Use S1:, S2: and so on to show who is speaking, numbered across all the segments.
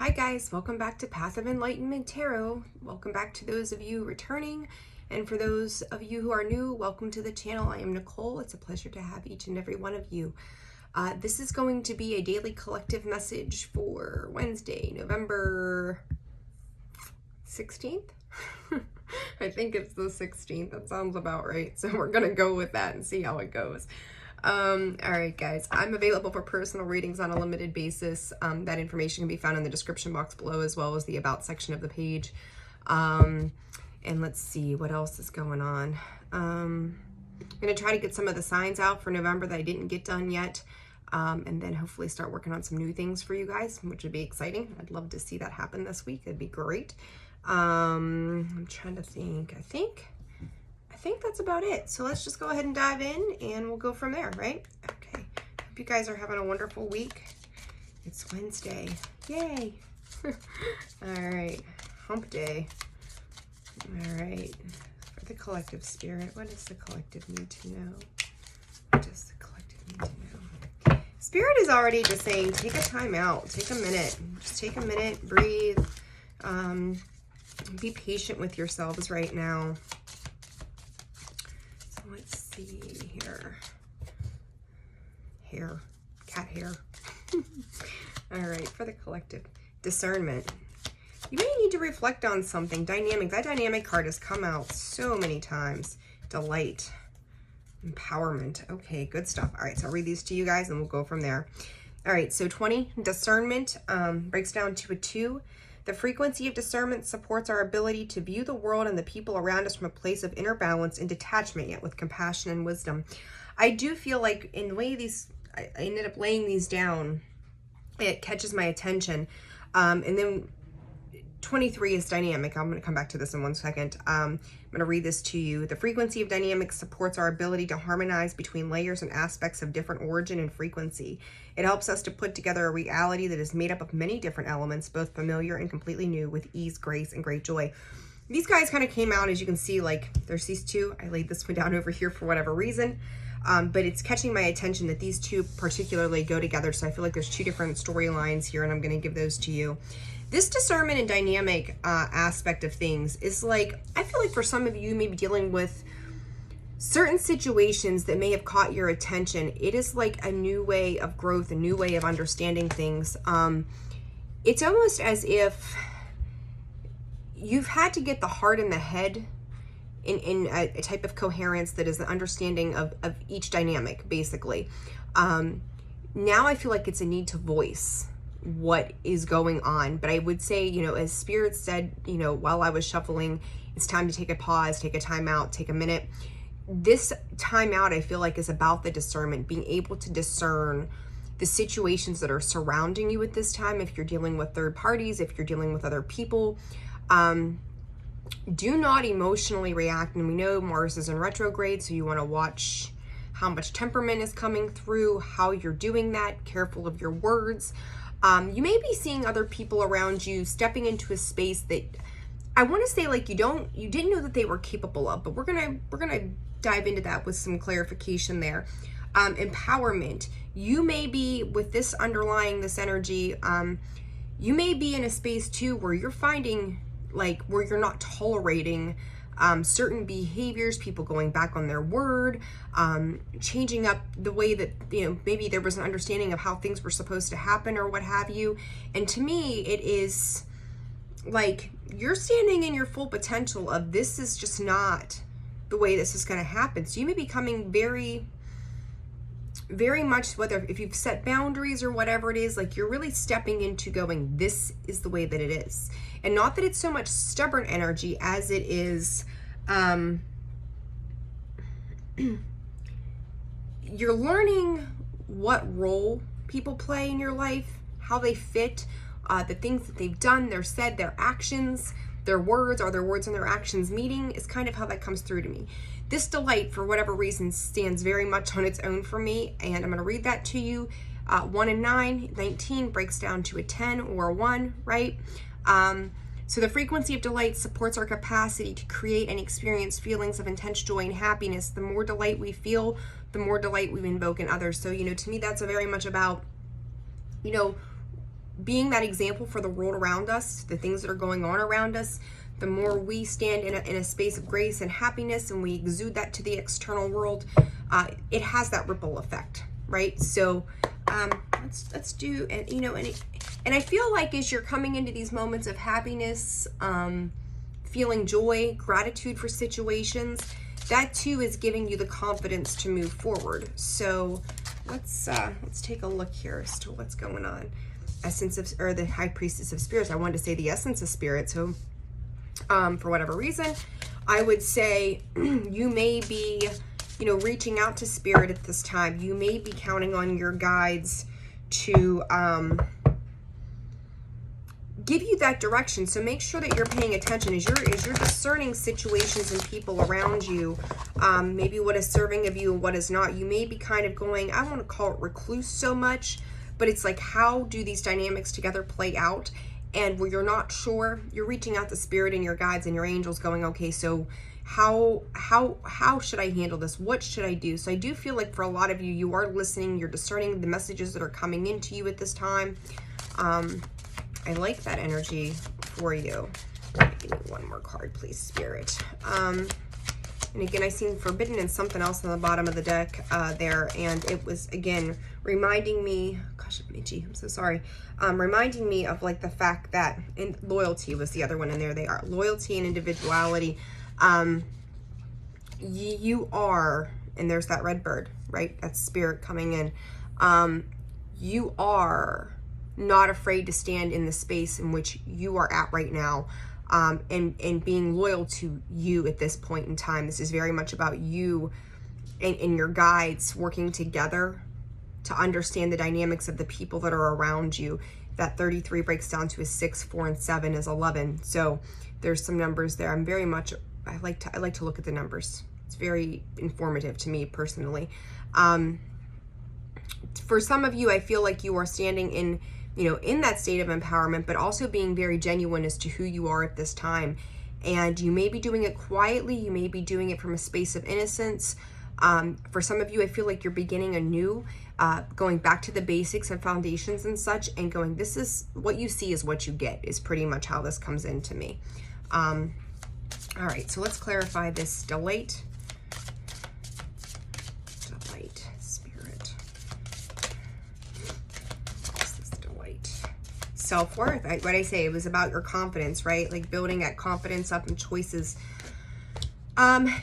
S1: Hi guys, welcome back to Path of Enlightenment Tarot. Welcome back to those of you returning, and for those of you who are new, welcome to the channel. I am Nicole. It's a pleasure to have each and every one of you. This is going to be a daily collective message for Wednesday, November 16th. I think it's the 16th. That sounds about right. So we're going to go with that and see how it goes. All right, guys, I'm available for personal readings on a limited basis. That information can be found in the description box below, as well as the about section of the page. And let's see what else is going on. I'm going to try to get some of the signs out for November that I didn't get done yet. And then hopefully start working on some new things for you guys, which would be exciting. I'd love to see that happen this week. It'd be great. I'm trying to think. I think that's about it. So let's just go ahead and dive in and we'll go from there, right? Okay. Hope you guys are having a wonderful week. It's Wednesday. Yay. All right. Hump day. All right. For the collective spirit, what does the collective need to know? What does the collective need to know? Spirit is already just saying, take a time out. Take a minute. Just take a minute. Breathe. Be patient with yourselves right now. Let's see here. Cat hair. All right, for the collective. Discernment. You may need to reflect on something. Dynamic. That dynamic card has come out so many times. Delight. Empowerment. Okay, good stuff. All right, so I'll read these to you guys and we'll go from there. All right, so 20, discernment, breaks down to a 2. The frequency of discernment supports our ability to view the world and the people around us from a place of inner balance and detachment, yet with compassion and wisdom. I do feel like in the way I ended up laying these down, it catches my attention. And then 23 is dynamic. I'm going to come back to this in one second. I'm going to read this to you. The frequency of dynamic supports our ability to harmonize between layers and aspects of different origin and frequency. It helps us to put together a reality that is made up of many different elements, both familiar and completely new, with ease, grace, and great joy. These guys kind of came out, as you can see, like there's these two. I laid this one down over here for whatever reason. But it's catching my attention that these two particularly go together. So I feel like there's two different storylines here, and I'm going to give those to you. This discernment and dynamic aspect of things is like, I feel like for some of you may be dealing with certain situations that may have caught your attention. It is like a new way of growth, a new way of understanding things. It's almost as if you've had to get the heart and the head in a type of coherence that is the understanding of each dynamic, basically. Now I feel like it's a need to voice what is going on. But I would say, as Spirit said, while I was shuffling, it's time to take a pause, take a time out, take a minute. This time out, I feel like, is about the discernment, being able to discern the situations that are surrounding you at this time. If you're dealing with third parties, if you're dealing with other people, do not emotionally react. And we know Mars is in retrograde, so you want to watch how much temperament is coming through, how you're doing that, careful of your words. You may be seeing other people around you stepping into a space that I want to say, like, you didn't know that they were capable of, but we're gonna dive into that with some clarification there. Empowerment. You may be, with this underlying this energy, you may be in a space too where you're finding, like, where you're not tolerating certain behaviors, people going back on their word, changing up the way that, maybe there was an understanding of how things were supposed to happen or what have you. And to me, it is like you're standing in your full potential of this is just not the way this is going to happen. So you may be coming very, very much, whether if you've set boundaries or whatever it is, like you're really stepping into going, this is the way that it is. And not that it's so much stubborn energy as it is, you're learning what role people play in your life, how they fit, the things that they've done, their said, their actions, their words, or their words and their actions meeting is kind of how that comes through to me. This delight, for whatever reason, stands very much on its own for me, and I'm going to read that to you. 1 and 9, 19 breaks down to a 10 or a 1, right? So the frequency of delight supports our capacity to create and experience feelings of intense joy and happiness. The more delight we feel, the more delight we invoke in others. So, to me, that's very much about, being that example for the world around us, the things that are going on around us, the more we stand in a space of grace and happiness and we exude that to the external world, it has that ripple effect, right? So let's do, and you know, and I feel like as you're coming into these moments of happiness, feeling joy, gratitude for situations, that too is giving you the confidence to move forward. So let's take a look here as to what's going on. Essence of, or the High Priestess of Spirits. I wanted to say the Essence of Spirit. So for whatever reason, I would say you may be, you know, reaching out to Spirit at this time. You may be counting on your guides to give you that direction. So make sure that you're paying attention as you're discerning situations and people around you, maybe what is serving of you and what is not. You may be kind of going, I don't want to call it recluse so much, but it's like, how do these dynamics together play out? And where you're not sure, you're reaching out to Spirit and your guides and your angels going, okay, so how should I handle this? What should I do? So I do feel like for a lot of you, you are listening, you're discerning the messages that are coming into you at this time. I like that energy for you. Give me one more card, please, Spirit. And again, I seen Forbidden and something else on the bottom of the deck there. And it was, again, reminding me, gosh, I'm itchy, I'm so sorry. Reminding me of like the fact that, and loyalty was the other one in there. They are loyalty and individuality. You are, and there's that red bird, right? That's Spirit coming in. You are not afraid to stand in the space in which you are at right now, and being loyal to you at this point in time. This is very much about you and your guides working together to understand the dynamics of the people that are around you. That 33 breaks down to a 6, 4, and 7 is 11. So there's some numbers there. I'm very much, I like to look at the numbers. It's very informative to me personally. For some of you, I feel like you are standing in, you know, in that state of empowerment, but also being very genuine as to who you are at this time. And you may be doing it quietly. You may be doing it from a space of innocence. For some of you, I feel like you're beginning anew, going back to the basics and foundations and such, and going, this is what you see is what you get, is pretty much how this comes into me. All right, so let's clarify this delight. Delight, Spirit. What's this delight? Self-worth. What I say, it was about your confidence, right? Like building that confidence up in choices.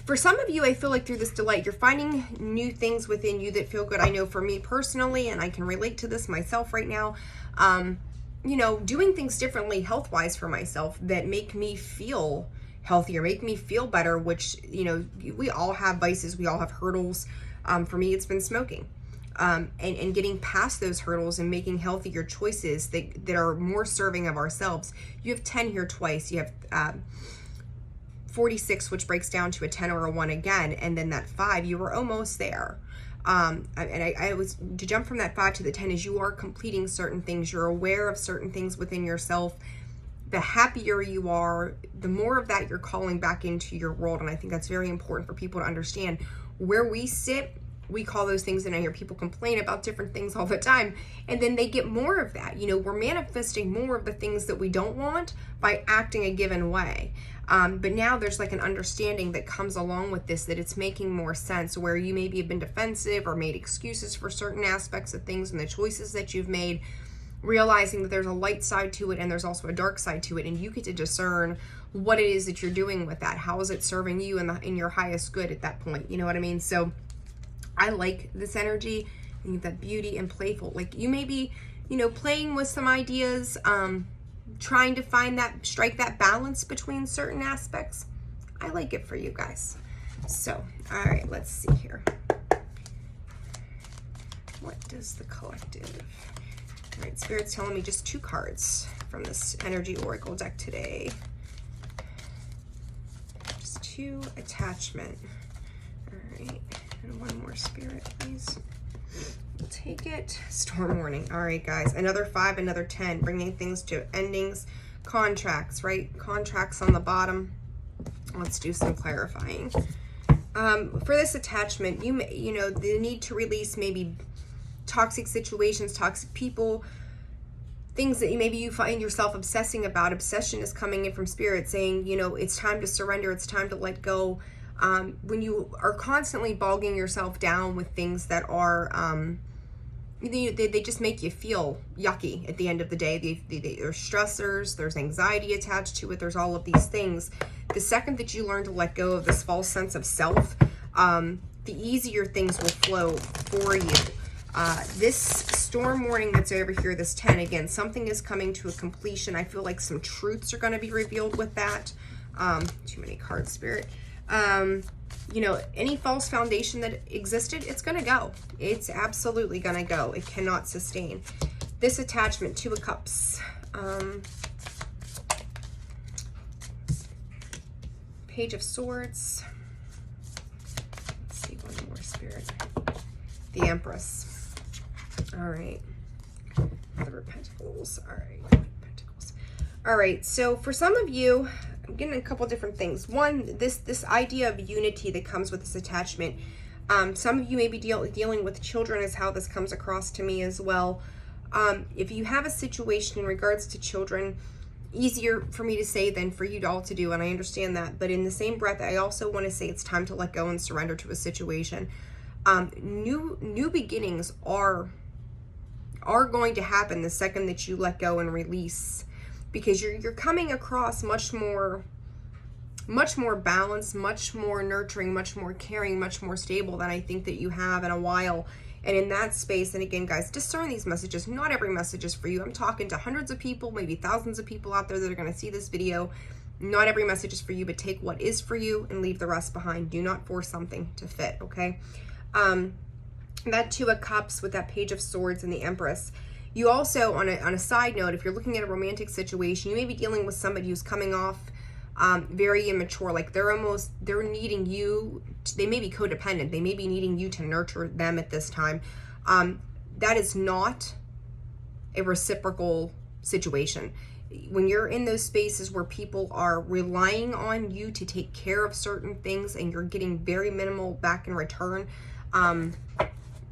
S1: For some of you, I feel like through this delight, you're finding new things within you that feel good. I know for me personally, and I can relate to this myself right now, you know, doing things differently health-wise for myself that make me feel healthier, make me feel better, which, you know, we all have vices, we all have hurdles. For me, it's been smoking. And getting past those hurdles and making healthier choices that are more serving of ourselves. You have 10 here twice. You have 46, which breaks down to a 10 or a 1 again, and then that 5, you were almost there. And I was, to jump from that 5 to the 10 is you are completing certain things. You're aware of certain things within yourself. The happier you are, the more of that you're calling back into your world. And I think that's very important for people to understand. Where we sit, we call those things, and I hear people complain about different things all the time, and then they get more of that. You know, we're manifesting more of the things that we don't want by acting a given way. But now there's like an understanding that comes along with this, that it's making more sense, where you maybe have been defensive or made excuses for certain aspects of things and the choices that you've made, realizing that there's a light side to it and there's also a dark side to it, and you get to discern what it is that you're doing with that. How is it serving you in your highest good at that point? You know what I mean? So I like this energy, and that beauty and playful. Like you may be, you know, playing with some ideas, trying to find that, strike that balance between certain aspects. I like it for you guys. So, all right, let's see here. What does the collective? All right, Spirit's telling me just 2 cards from this Energy Oracle deck today. Just 2, attachment. All right, and 1 more, Spirit, please. We'll take it. Storm warning. All right, guys. Another 5, another 10, bringing things to endings. Contracts, right? Contracts on the bottom. Let's do some clarifying. For this attachment, you know, the need to release maybe toxic situations, toxic people. things that maybe you find yourself obsessing about. Obsession is coming in from Spirit saying, you know, it's time to surrender. It's time to let go. When you are constantly bogging yourself down with things that are, they just make you feel yucky at the end of the day. There's stressors, there's anxiety attached to it, there's all of these things. The second that you learn to let go of this false sense of self, the easier things will flow for you. This storm warning that's over here, this 10, again, something is coming to a completion. I feel like some truths are going to be revealed with that. Too many cards, Spirit. You know, any false foundation that existed, it's going to go. It's absolutely going to go. It cannot sustain. This attachment, 2 of Cups. Page of Swords. Let's see, one more, Spirit. The Empress. All right. Mother of Pentacles. All right. Pentacles. All right. So for some of you, I'm getting a couple different things. One, this idea of unity that comes with this attachment. Some of you may be dealing with children, is how this comes across to me as well. If you have a situation in regards to children, easier for me to say than for you all to do, and I understand that. But in the same breath, I also want to say it's time to let go and surrender to a situation. New beginnings are going to happen the second that you let go and release, because you're coming across much more balanced, much more nurturing, much more caring, much more stable than I think that you have in a while. And in that space, and again, guys, discern these messages. Not every message is for you. I'm talking to hundreds of people, maybe thousands of people out there that are going to see this video. Not every message is for you, but take what is for you and leave the rest behind. Do not force something to fit, okay? That 2 of Cups with that Page of Swords and the Empress. You also, on a side note, if you're looking at a romantic situation, you may be dealing with somebody who's coming off very immature. Like they're needing you. They may be codependent. They may be needing you to nurture them at this time. That is not a reciprocal situation. When you're in those spaces where people are relying on you to take care of certain things and you're getting very minimal back in return,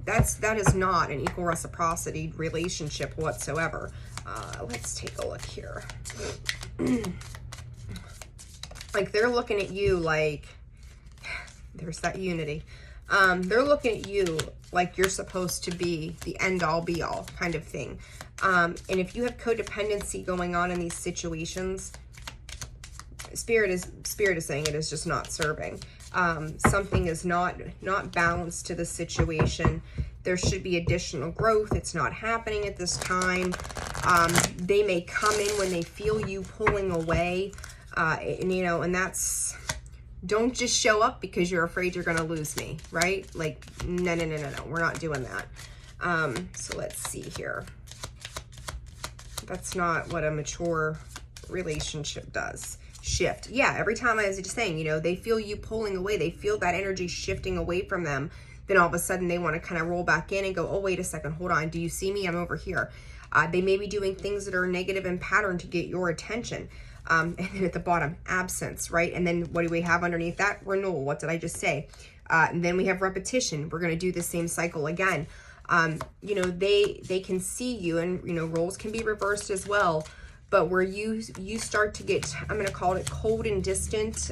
S1: that is not an equal reciprocity relationship whatsoever. Let's take a look here. Like they're looking at you like there's that unity. They're looking at you like you're supposed to be the end all be all kind of thing. And if you have codependency going on in these situations, Spirit is saying it is just not serving. Something is not balanced to the situation. There should be additional growth. It's not happening at this time. They may come in when they feel you pulling away, and you know, and that's, don't just show up because you're afraid you're going to lose me, right? Like, no, we're not doing that. So let's see here. That's not what a mature relationship does. Shift. Yeah, every time, I was just saying, you know, they feel you pulling away, they feel that energy shifting away from them, then all of a sudden they want to kind of roll back in and go, oh, wait a second, hold on, do you see me? I'm over here. They may be doing things that are negative in pattern to get your attention. And then at the bottom, absence, right? And then what do we have underneath that? Renewal. What did I just say? And then we have repetition. We're going to do the same cycle again. You know, they can see you, and, you know, roles can be reversed as well. But where you start to get, I'm going to call it cold and distant,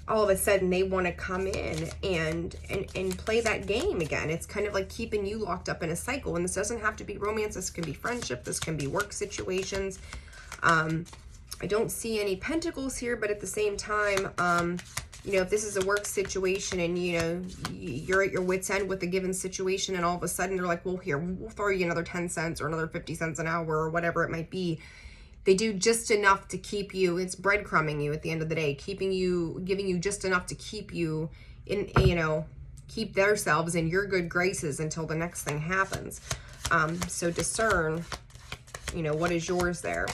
S1: all of a sudden they want to come in and play that game again. It's kind of like keeping you locked up in a cycle. And this doesn't have to be romance. This can be friendship. This can be work situations. I don't see any pentacles here, but at the same time, you know, if this is a work situation and, you know, you're at your wit's end with a given situation, and all of a sudden they're like, well, here, we'll throw you another 10 cents or another 50 cents an hour or whatever it might be. They do just enough to keep you, it's breadcrumbing you at the end of the day, giving you just enough to keep you in, you know, keep themselves in your good graces until the next thing happens. So discern, you know, what is yours there.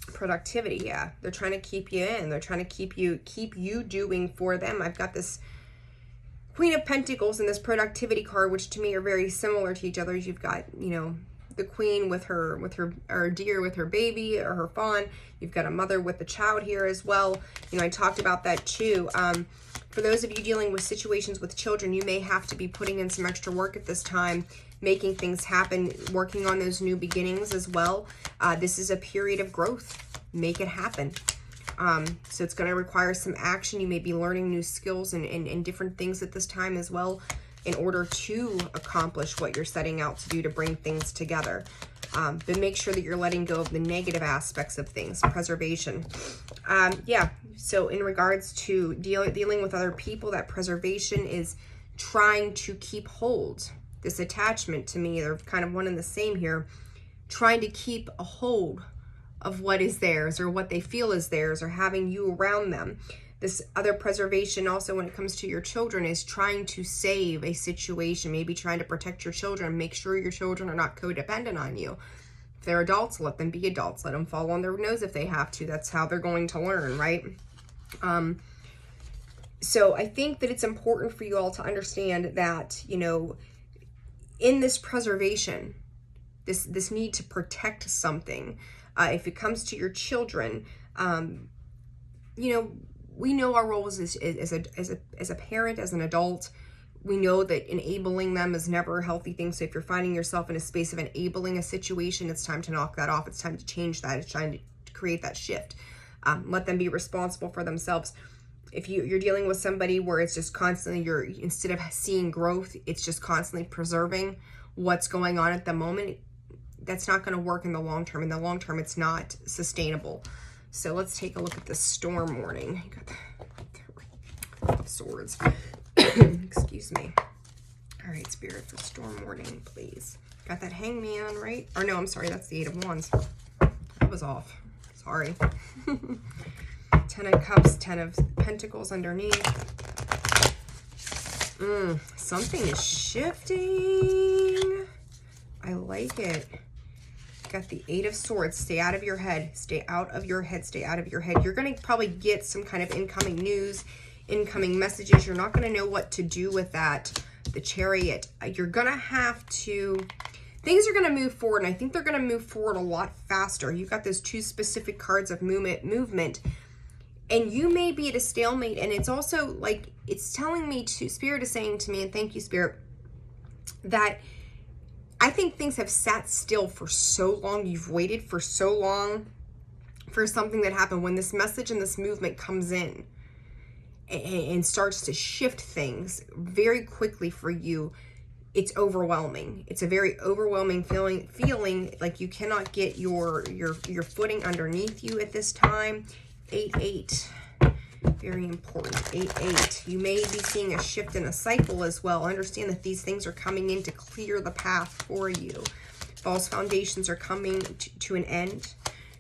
S1: Productivity, yeah. They're trying to keep you in. They're trying to keep you doing for them. I've got this Queen of Pentacles and this productivity card, which to me are very similar to each other. You've got, you know, the queen with her, or deer with her baby or her fawn. You've got a mother with the child here as well. You know, I talked about that too. For those of you dealing with situations with children, you may have to be putting in some extra work at this time, making things happen, working on those new beginnings as well. This is a period of growth. Make it happen. So it's going to require some action. You may be learning new skills and different things at this time as well in order to accomplish what you're setting out to do to bring things together. But make sure that you're letting go of the negative aspects of things. Preservation. Yeah, so in regards to dealing with other people, that preservation is trying to keep hold. This attachment, to me, they're kind of one and the same here. Trying to keep a hold of what is theirs or what they feel is theirs, or having you around them. This other preservation also, when it comes to your children, is trying to save a situation, maybe trying to protect your children, make sure your children are not codependent on you. If they're adults, let them be adults. Let them fall on their nose if they have to. That's how they're going to learn, right? So I think that it's important for you all to understand that, you know, in this preservation, this need to protect something, if it comes to your children, you know, we know our roles as a parent, as an adult. We know that enabling them is never a healthy thing. So if you're finding yourself in a space of enabling a situation, it's time to knock that off. It's time to change that. It's time to create that shift. Let them be responsible for themselves. If you're dealing with somebody where it's just constantly, instead of seeing growth, it's just constantly preserving what's going on at the moment, that's not going to work in the long term. In the long term, it's not sustainable. So let's take a look at the storm warning. You got the swords. Excuse me. All right, Spirit, for storm warning, please. Got that hangman, right? Or no, I'm sorry, that's the 8 of Wands. That was off. Sorry. 10 of Cups, 10 of Pentacles underneath. Something is shifting. I like it. Got the 8 of Swords. Stay out of your head. Stay out of your head. Stay out of your head. You're going to probably get some kind of incoming news, incoming messages. You're not going to know what to do with that. The Chariot. You're going to have to... Things are going to move forward, and I think they're going to move forward a lot faster. You've got those 2 specific cards of movement, and you may be at a stalemate, and it's also like, it's telling me to... Spirit is saying to me, and thank you, Spirit, that... I think things have sat still for so long. You've waited for so long for something that happened. When this message and this movement comes in and starts to shift things very quickly for you, it's overwhelming. It's a very overwhelming feeling like you cannot get your footing underneath you at this time. 8-8. Very important. 8-8. You may be seeing a shift in a cycle as well. Understand that these things are coming in to clear the path for you. False foundations are coming to an end.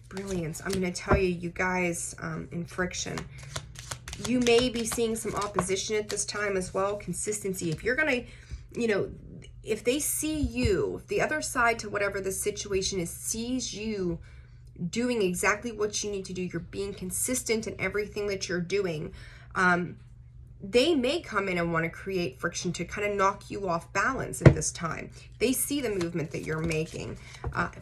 S1: Brilliance. I'm going to tell you, you guys, in friction, you may be seeing some opposition at this time as well. Consistency. If you're going to, you know, if they see you, if the other side to whatever the situation is sees you doing exactly what you need to do, you're being consistent in everything that you're doing, they may come in and want to create friction to kind of knock you off balance at this time. They see the movement that you're making.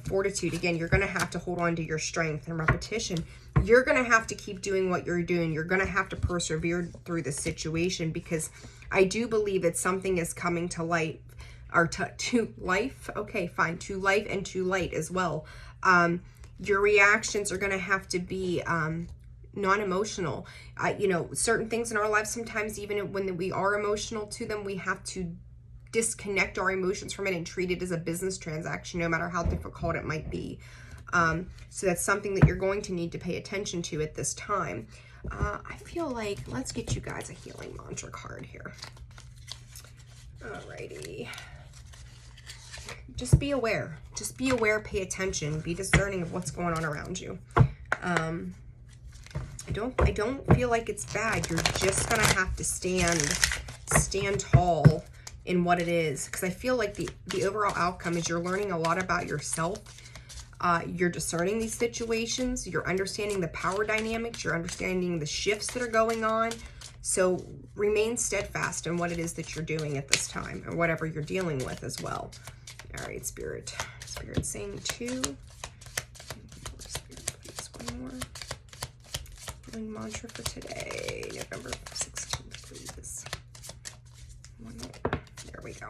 S1: Fortitude, again, you're going to have to hold on to your strength. And repetition, you're going to have to keep doing what you're doing. You're going to have to persevere through this situation, because I do believe that something is coming to light, or to life. Okay, fine. To life and to light as well. Your reactions are going to have to be non-emotional. You know, certain things in our lives, sometimes even when we are emotional to them, we have to disconnect our emotions from it and treat it as a business transaction, no matter how difficult it might be. So that's something that you're going to need to pay attention to at this time. I feel like, let's get you guys a healing mantra card here. Alrighty. Just be aware. Just be aware, pay attention, be discerning of what's going on around you. I don't feel like it's bad. You're just gonna have to stand tall in what it is, because I feel like the overall outcome is you're learning a lot about yourself. You're discerning these situations, you're understanding the power dynamics, you're understanding the shifts that are going on. So remain steadfast in what it is that you're doing at this time, or whatever you're dealing with as well. All right, Spirit. Spirit saying 2. Spirit, please, one more. Healing mantra for today, November 16th, please. One more. There we go.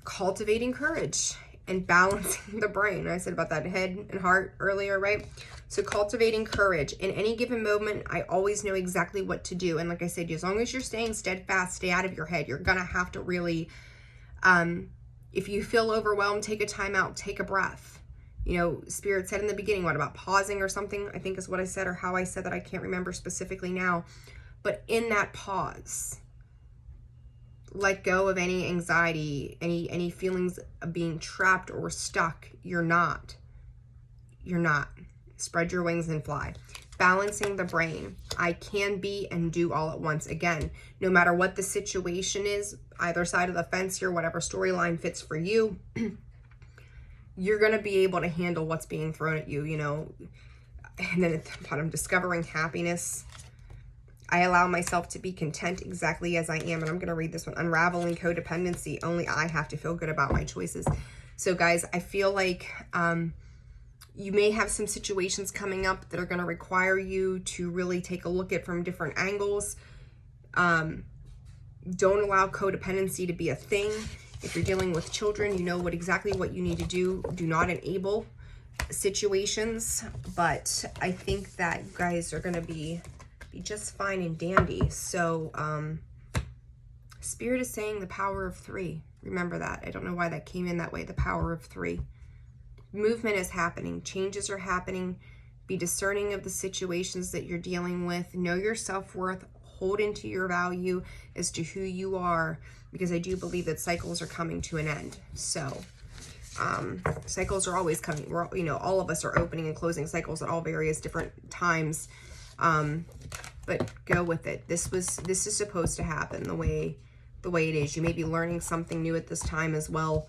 S1: Cultivating courage and balancing the brain. I said about that head and heart earlier, right? So cultivating courage. In any given moment, I always know exactly what to do. And like I said, as long as you're staying steadfast, stay out of your head. You're going to have to really, if you feel overwhelmed, take a time out, take a breath. You know, Spirit said in the beginning, what about pausing or something? I think is what I said, or how I said that. I can't remember specifically now. But in that pause, let go of any anxiety, any feelings of being trapped or stuck. You're not. Spread your wings and fly. Balancing the brain. I can be and do all at once. Again, no matter what the situation is, either side of the fence here, whatever storyline fits for you, you're going to be able to handle what's being thrown at you, you know. And then at the bottom, discovering happiness. I allow myself to be content exactly as I am. And I'm going to read this one. Unraveling codependency. Only I have to feel good about my choices. So guys, I feel like you may have some situations coming up that are going to require you to really take a look at from different angles. Don't allow codependency to be a thing. If you're dealing with children, you know exactly what you need to do. Do not enable situations. But I think that you guys are going to be just fine and dandy. So Spirit is saying the power of 3. Remember that. I don't know why that came in that way. The power of 3. Movement is happening. Changes are happening. Be discerning of the situations that you're dealing with. Know your self-worth. Hold into your value as to who you are, because I do believe that cycles are coming to an end. So cycles are always coming. You know, all of us are opening and closing cycles at all various different times. But go with it. This is supposed to happen the way it is. You may be learning something new at this time as well.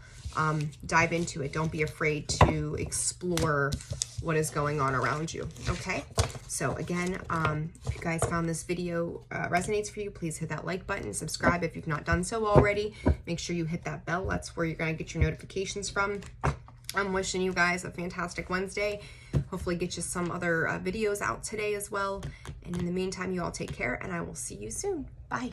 S1: Dive into it. Don't be afraid to explore what is going on around you. Okay. So again, if you guys found this video resonates for you, please hit that like button, subscribe if you've not done so already. Make sure you hit that bell. That's where you're going to get your notifications from. I'm wishing you guys a fantastic Wednesday. Hopefully get you some other videos out today as well. And in the meantime, you all take care, and I will see you soon. Bye.